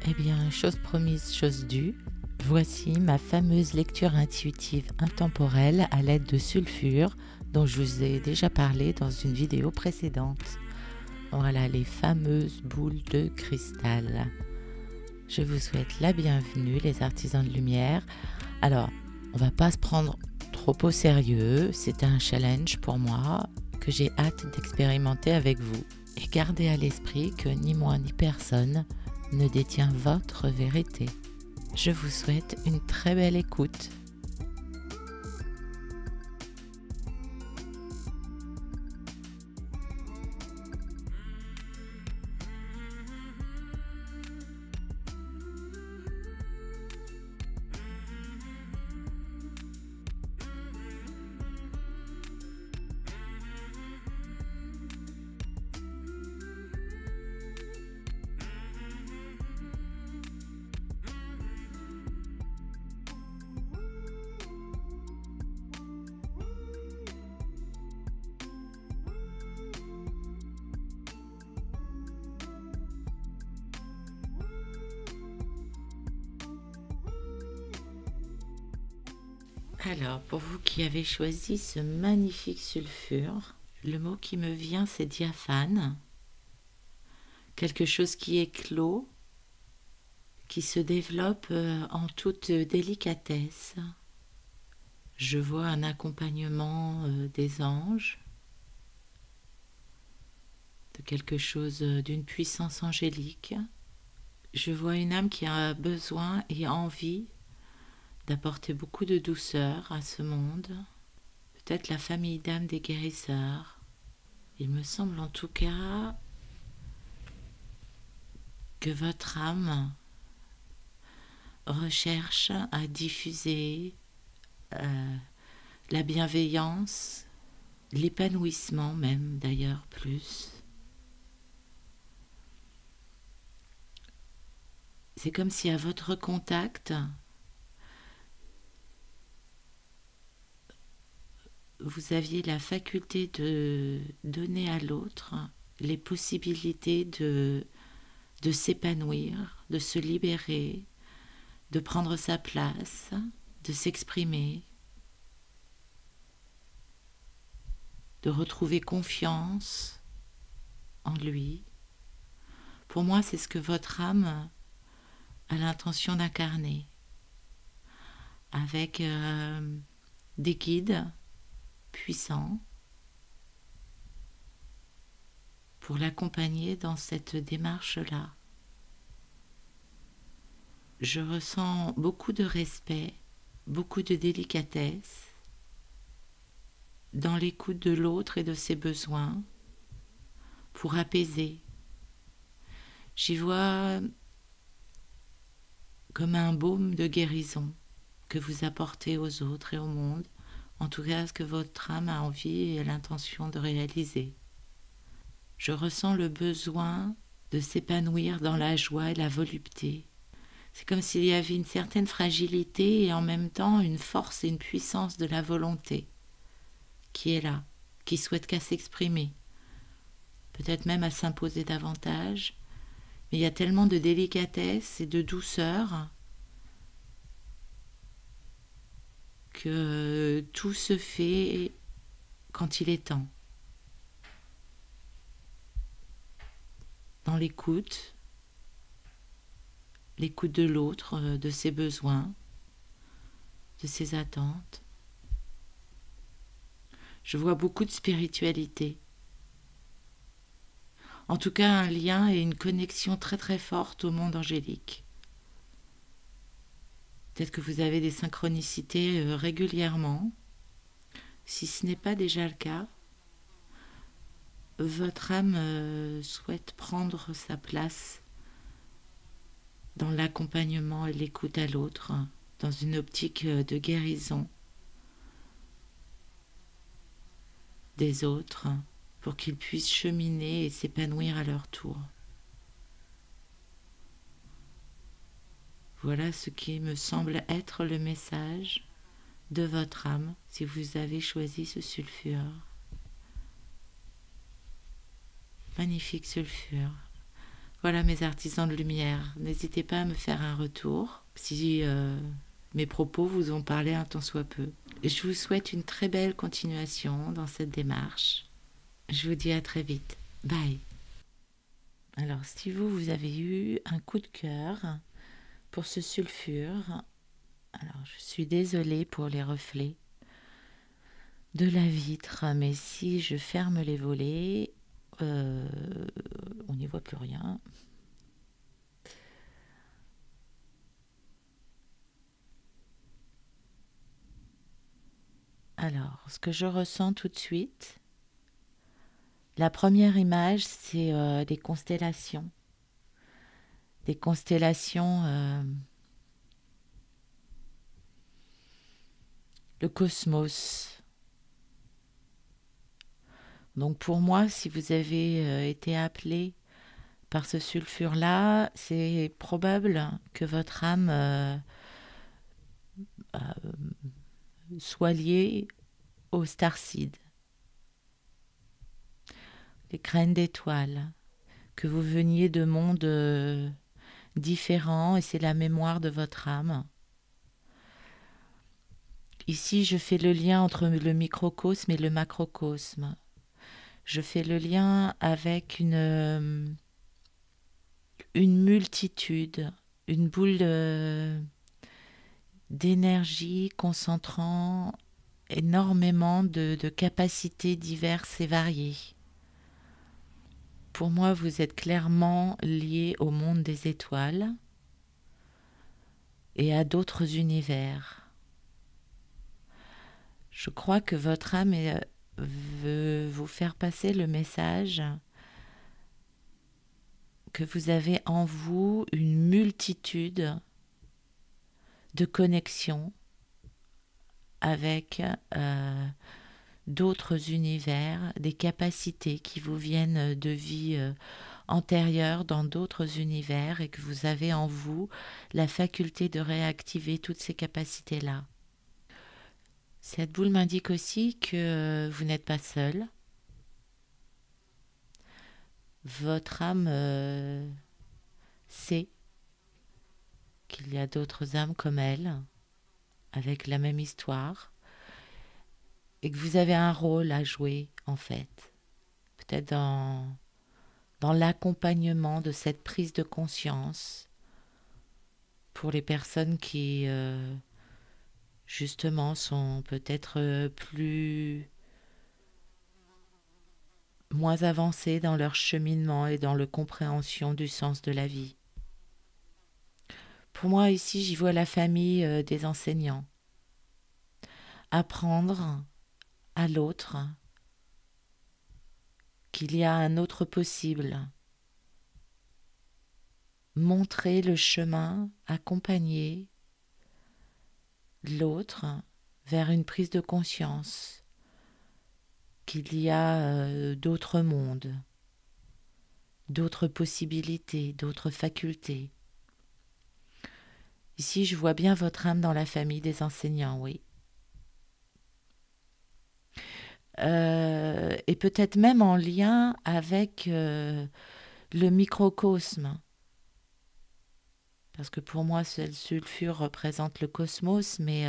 Eh bien, chose promise, chose due. Voici ma fameuse lecture intuitive intemporelle à l'aide de sulfure dont je vous ai déjà parlé dans une vidéo précédente. Voilà les fameuses boules de cristal. Je vous souhaite la bienvenue les artisans de lumière. Alors, on va pas se prendre trop au sérieux, c'est un challenge pour moi que j'ai hâte d'expérimenter avec vous. Et gardez à l'esprit que ni moi ni personne ne détient votre vérité. Je vous souhaite une très belle écoute. Alors, pour vous qui avez choisi ce magnifique sulfure, le mot qui me vient, c'est diaphane. Quelque chose qui éclot, qui se développe en toute délicatesse. Je vois un accompagnement des anges, de quelque chose, d'une puissance angélique. Je vois une âme qui a besoin et envie d'apporter beaucoup de douceur à ce monde. Peut-être la famille d'âmes des guérisseurs. Il me semble en tout cas que votre âme recherche à diffuser la bienveillance, l'épanouissement même d'ailleurs plus. C'est comme si à votre contact, vous aviez la faculté de donner à l'autre les possibilités de s'épanouir, de se libérer, de prendre sa place, de s'exprimer, de retrouver confiance en lui. Pour moi, c'est ce que votre âme a l'intention d'incarner, avec des guides puissants pour l'accompagner dans cette démarche-là. Je ressens beaucoup de respect, beaucoup de délicatesse dans l'écoute de l'autre et de ses besoins pour apaiser. J'y vois comme un baume de guérison que vous apportez aux autres et au monde, en tout cas ce que votre âme a envie et l'intention de réaliser. Je ressens le besoin de s'épanouir dans la joie et la volupté. C'est comme s'il y avait une certaine fragilité et en même temps une force et une puissance de la volonté qui est là, qui souhaite qu'à s'exprimer, peut-être même à s'imposer davantage. Mais il y a tellement de délicatesse et de douceur que tout se fait quand il est temps. Dans l'écoute de l'autre, de ses besoins, de ses attentes. Je vois beaucoup de spiritualité. En tout cas, un lien et une connexion très très forte au monde angélique. Peut-être que vous avez des synchronicités régulièrement. Si ce n'est pas déjà le cas, votre âme souhaite prendre sa place dans l'accompagnement et l'écoute à l'autre, dans une optique de guérison des autres, pour qu'ils puissent cheminer et s'épanouir à leur tour. Voilà ce qui me semble être le message de votre âme si vous avez choisi ce sulfure. Magnifique sulfure. Voilà mes artisans de lumière. N'hésitez pas à me faire un retour si mes propos vous ont parlé un tant soit peu. Je vous souhaite une très belle continuation dans cette démarche. Je vous dis à très vite. Bye. Alors, si vous avez eu un coup de cœur pour ce sulfure, alors je suis désolée pour les reflets de la vitre, mais si je ferme les volets, on n'y voit plus rien. Alors, ce que je ressens tout de suite, la première image, c'est des constellations. Des constellations, le cosmos. Donc pour moi, si vous avez été appelé par ce sulfure-là, c'est probable que votre âme soit liée au starseed, les graines d'étoiles, que vous veniez de mondes différents et c'est la mémoire de votre âme. Ici, je fais le lien entre le microcosme et le macrocosme. Je fais le lien avec une multitude, une boule d'énergie concentrant énormément de capacités diverses et variées. Pour moi, vous êtes clairement lié au monde des étoiles et à d'autres univers. Je crois que votre âme veut vous faire passer le message que vous avez en vous une multitude de connexions avec d'autres univers, des capacités qui vous viennent de vie antérieure dans d'autres univers et que vous avez en vous la faculté de réactiver toutes ces capacités-là. Cette boule m'indique aussi que vous n'êtes pas seul. Votre âme sait qu'il y a d'autres âmes comme elle, avec la même histoire, et que vous avez un rôle à jouer, en fait. Peut-être dans l'accompagnement de cette prise de conscience pour les personnes qui, justement, sont peut-être moins avancées dans leur cheminement et dans leur compréhension du sens de la vie. Pour moi, ici, j'y vois la famille des enseignants. Apprendre à l'autre qu'il y a un autre possible. Montrer le chemin, accompagner l'autre vers une prise de conscience qu'il y a d'autres mondes, d'autres possibilités, d'autres facultés. Ici, je vois bien votre âme dans la famille des enseignants, oui. Et peut-être même en lien avec le microcosme. Parce que pour moi, le sulfure représente le cosmos, mais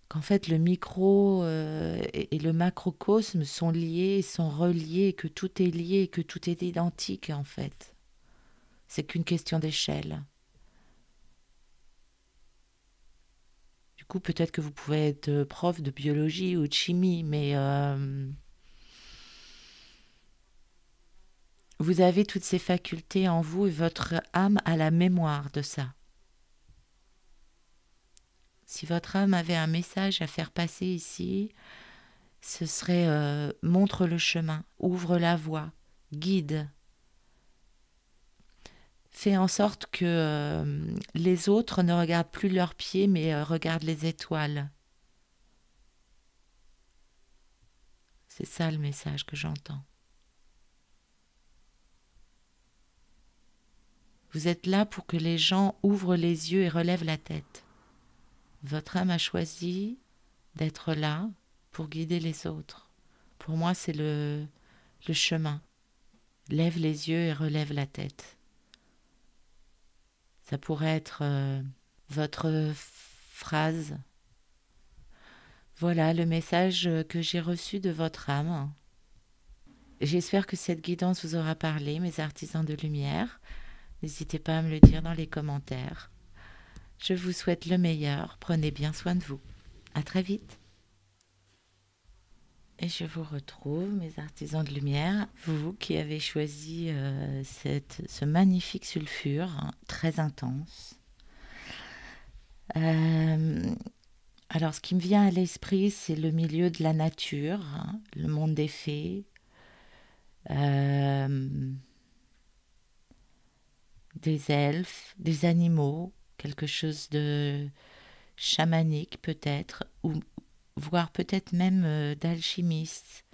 qu'en fait, le micro et le macrocosme sont liés, sont reliés, que tout est lié, que tout est identique, en fait. C'est qu'une question d'échelle. Du coup, peut-être que vous pouvez être prof de biologie ou de chimie, mais vous avez toutes ces facultés en vous et votre âme a la mémoire de ça. Si votre âme avait un message à faire passer ici, ce serait montre le chemin, ouvre la voie, guide. Fais en sorte que les autres ne regardent plus leurs pieds, mais regardent les étoiles. C'est ça le message que j'entends. Vous êtes là pour que les gens ouvrent les yeux et relèvent la tête. Votre âme a choisi d'être là pour guider les autres. Pour moi, c'est le chemin, lève les yeux et relève la tête. Ça pourrait être votre phrase. Voilà le message que j'ai reçu de votre âme. J'espère que cette guidance vous aura parlé, mes artisans de lumière. N'hésitez pas à me le dire dans les commentaires. Je vous souhaite le meilleur. Prenez bien soin de vous. À très vite. Et je vous retrouve, mes artisans de lumière, vous qui avez choisi ce magnifique sulfure, hein, très intense. Alors, ce qui me vient à l'esprit, c'est le milieu de la nature, hein, le monde des fées, des elfes, des animaux, quelque chose de chamanique peut-être, ou voire peut-être même d'alchimiste,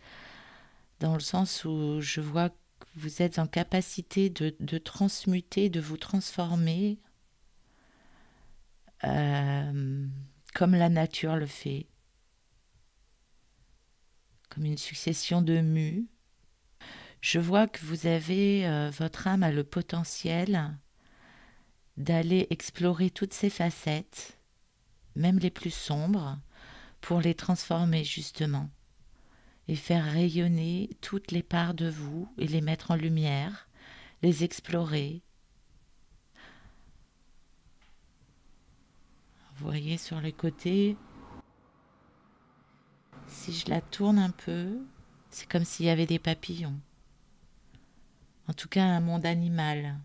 dans le sens où je vois que vous êtes en capacité de transmuter, de vous transformer comme la nature le fait, comme une succession de mues. Je vois que vous avez, votre âme a le potentiel d'aller explorer toutes ces facettes, même les plus sombres, pour les transformer justement et faire rayonner toutes les parts de vous et les mettre en lumière, les explorer. Vous voyez sur les côtés, si je la tourne un peu, c'est comme s'il y avait des papillons. En tout cas, un monde animal.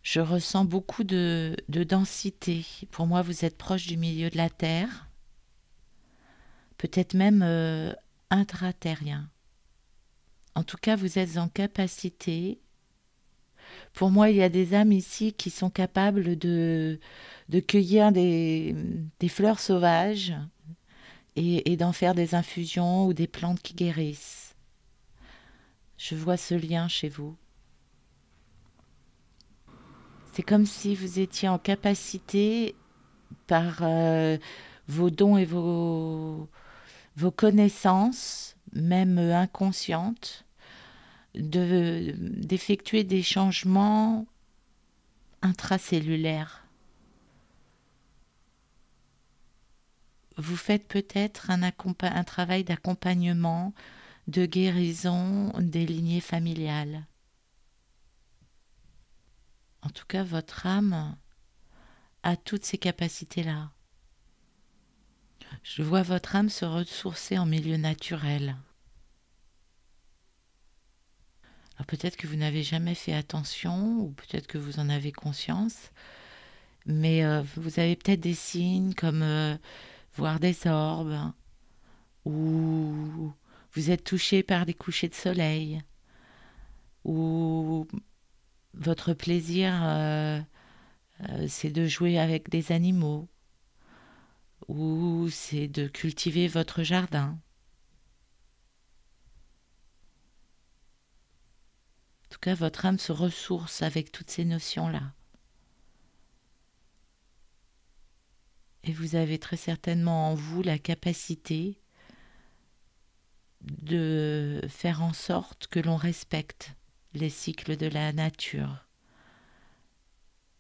Je ressens beaucoup de densité. Pour moi, vous êtes proche du milieu de la Terre, peut-être même intraterrien. En tout cas, vous êtes en capacité. Pour moi, il y a des âmes ici qui sont capables de cueillir des fleurs sauvages et d'en faire des infusions ou des plantes qui guérissent. Je vois ce lien chez vous. C'est comme si vous étiez en capacité, par vos dons et vos connaissances, même inconscientes, d'effectuer des changements intracellulaires. Vous faites peut-être un travail d'accompagnement, de guérison des lignées familiales. En tout cas, votre âme a toutes ces capacités-là. Je vois votre âme se ressourcer en milieu naturel. Alors peut-être que vous n'avez jamais fait attention, ou peut-être que vous en avez conscience, mais vous avez peut-être des signes comme voir des orbes, ou vous êtes touché par des couchers de soleil, ou votre plaisir c'est de jouer avec des animaux, ou c'est de cultiver votre jardin. En tout cas, votre âme se ressource avec toutes ces notions-là. Et vous avez très certainement en vous la capacité de faire en sorte que l'on respecte les cycles de la nature.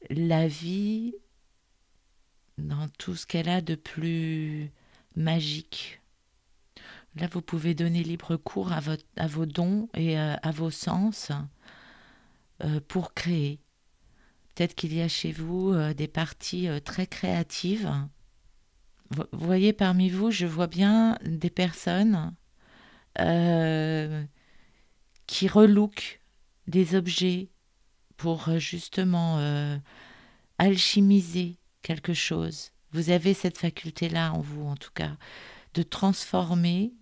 La vie dans tout ce qu'elle a de plus magique. Là, vous pouvez donner libre cours à vos dons et à vos sens pour créer. Peut-être qu'il y a chez vous des parties très créatives. Vous voyez, parmi vous, je vois bien des personnes qui relookent des objets pour justement alchimiser quelque chose. Vous avez cette faculté-là en vous, en tout cas, de transformer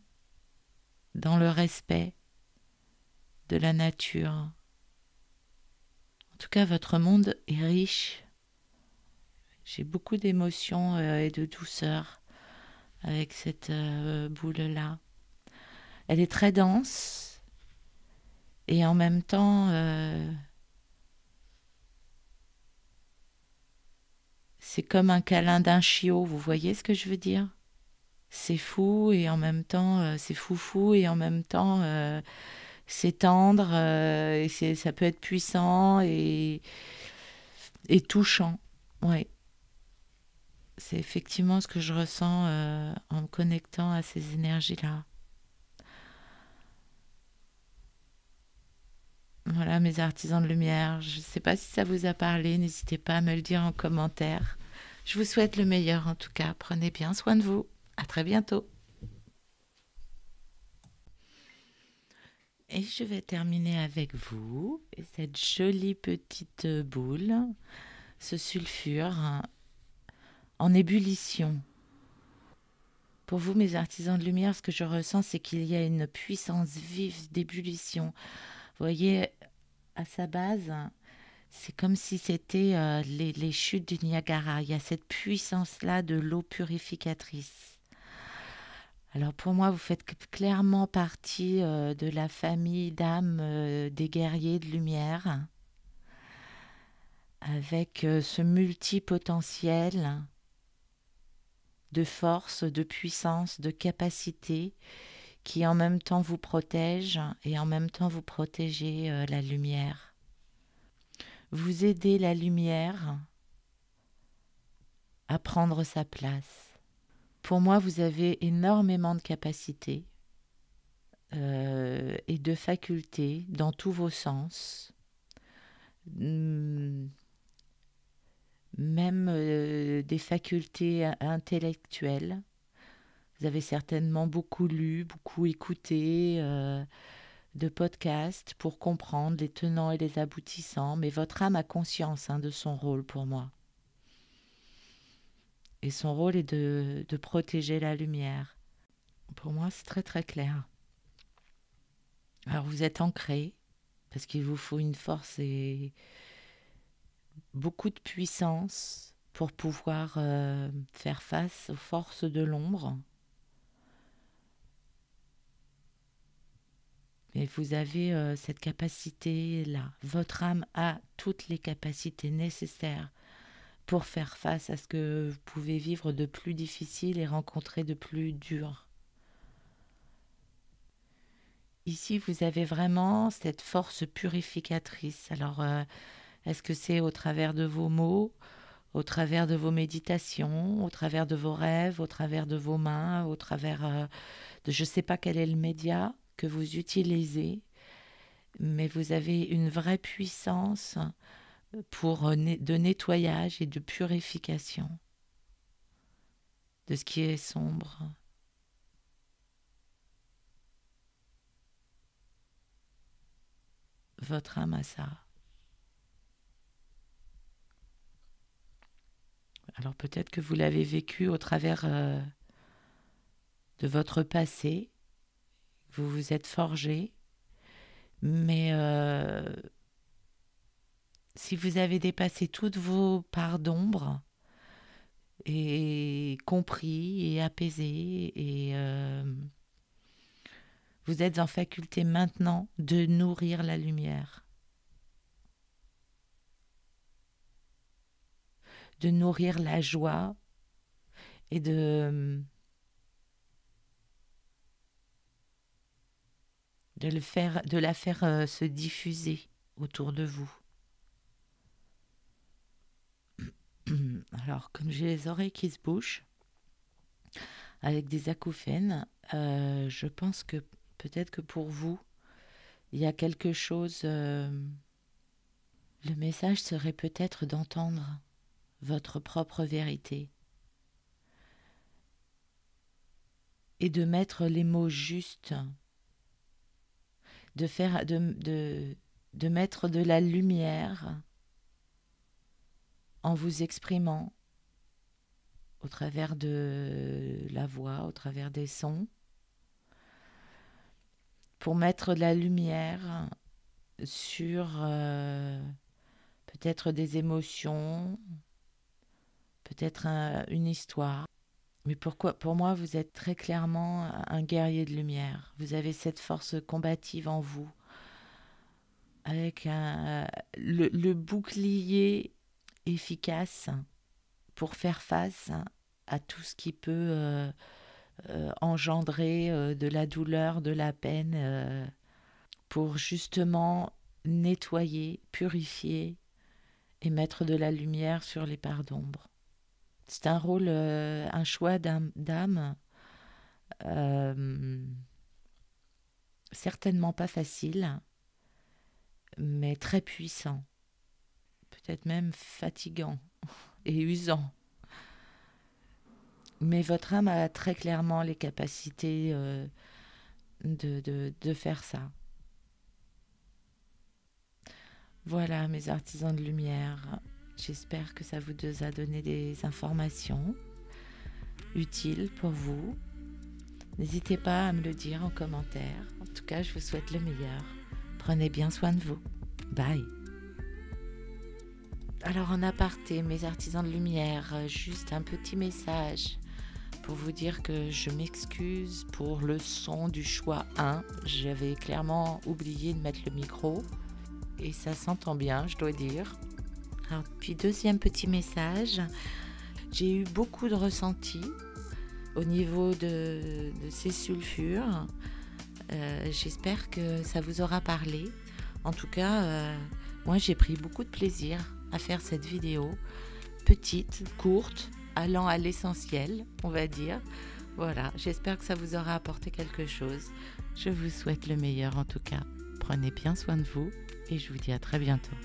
dans le respect de la nature. En tout cas, votre monde est riche. J'ai beaucoup d'émotions et de douceur avec cette boule-là. Elle est très dense et en même temps, C'est comme un câlin d'un chiot, vous voyez ce que je veux dire? C'est fou et en même temps, c'est foufou et en même temps, c'est tendre, et ça peut être puissant et touchant. Ouais, c'est effectivement ce que je ressens en me connectant à ces énergies-là. Voilà, mes artisans de lumière. Je ne sais pas si ça vous a parlé, n'hésitez pas à me le dire en commentaire. Je vous souhaite le meilleur en tout cas. Prenez bien soin de vous. À très bientôt. Et je vais terminer avec vous cette jolie petite boule, ce sulfure en ébullition. Pour vous, mes artisans de lumière, ce que je ressens, c'est qu'il y a une puissance vive d'ébullition. Vous voyez, à sa base, c'est comme si c'était les chutes du Niagara. Il y a cette puissance-là de l'eau purificatrice. Alors pour moi, vous faites clairement partie de la famille d'âmes des guerriers de lumière, avec ce multipotentiel de force, de puissance, de capacité, qui en même temps vous protège et en même temps vous protégez la lumière. Vous aidez la lumière à prendre sa place. Pour moi, vous avez énormément de capacités et de facultés dans tous vos sens. Même des facultés intellectuelles. Vous avez certainement beaucoup lu, beaucoup écouté de podcasts pour comprendre les tenants et les aboutissants, mais votre âme a conscience de son rôle pour moi. Et son rôle est de protéger la lumière. Pour moi, c'est très très clair. Alors vous êtes ancré, parce qu'il vous faut une force et beaucoup de puissance pour pouvoir faire face aux forces de l'ombre. Et vous avez cette capacité-là. Votre âme a toutes les capacités nécessaires pour faire face à ce que vous pouvez vivre de plus difficile et rencontrer de plus dur. Ici, vous avez vraiment cette force purificatrice. Alors, est-ce que c'est au travers de vos mots, au travers de vos méditations, au travers de vos rêves, au travers de vos mains, au travers de je ne sais pas quel est le média que vous utilisez, mais vous avez une vraie puissance de nettoyage et de purification de ce qui est sombre. Votre âme a ça. Alors peut-être que vous l'avez vécu au travers de votre passé, vous vous êtes forgé, mais si vous avez dépassé toutes vos parts d'ombre et compris et apaisé et vous êtes en faculté maintenant de nourrir la lumière, de nourrir la joie et de la faire se diffuser autour de vous. Alors, comme j'ai les oreilles qui se bouchent, avec des acouphènes, je pense que peut-être que pour vous, il y a quelque chose... le message serait peut-être d'entendre votre propre vérité et de mettre les mots justes, de mettre de la lumière en vous exprimant au travers de la voix, au travers des sons, pour mettre de la lumière sur peut-être des émotions, peut-être une histoire. Mais pour moi, vous êtes très clairement un guerrier de lumière. Vous avez cette force combative en vous, avec le bouclier efficace pour faire face à tout ce qui peut engendrer de la douleur, de la peine, pour justement nettoyer, purifier et mettre de la lumière sur les parts d'ombre. C'est un rôle, un choix d'âme, certainement pas facile, mais très puissant, peut-être même fatigant et usant. Mais votre âme a très clairement les capacités de faire ça. Voilà mes artisans de lumière, j'espère que ça vous a donné des informations utiles pour vous. N'hésitez pas à me le dire en commentaire. En tout cas, je vous souhaite le meilleur. Prenez bien soin de vous. Bye. Alors en aparté, mes artisans de lumière, juste un petit message pour vous dire que je m'excuse pour le son du choix 1. J'avais clairement oublié de mettre le micro et ça s'entend bien, je dois dire. Alors, puis deuxième petit message, j'ai eu beaucoup de ressentis au niveau de ces sulfures. J'espère que ça vous aura parlé. En tout cas, moi j'ai pris beaucoup de plaisir à faire cette vidéo, petite, courte, allant à l'essentiel, on va dire. Voilà, j'espère que ça vous aura apporté quelque chose. Je vous souhaite le meilleur en tout cas. Prenez bien soin de vous et je vous dis à très bientôt.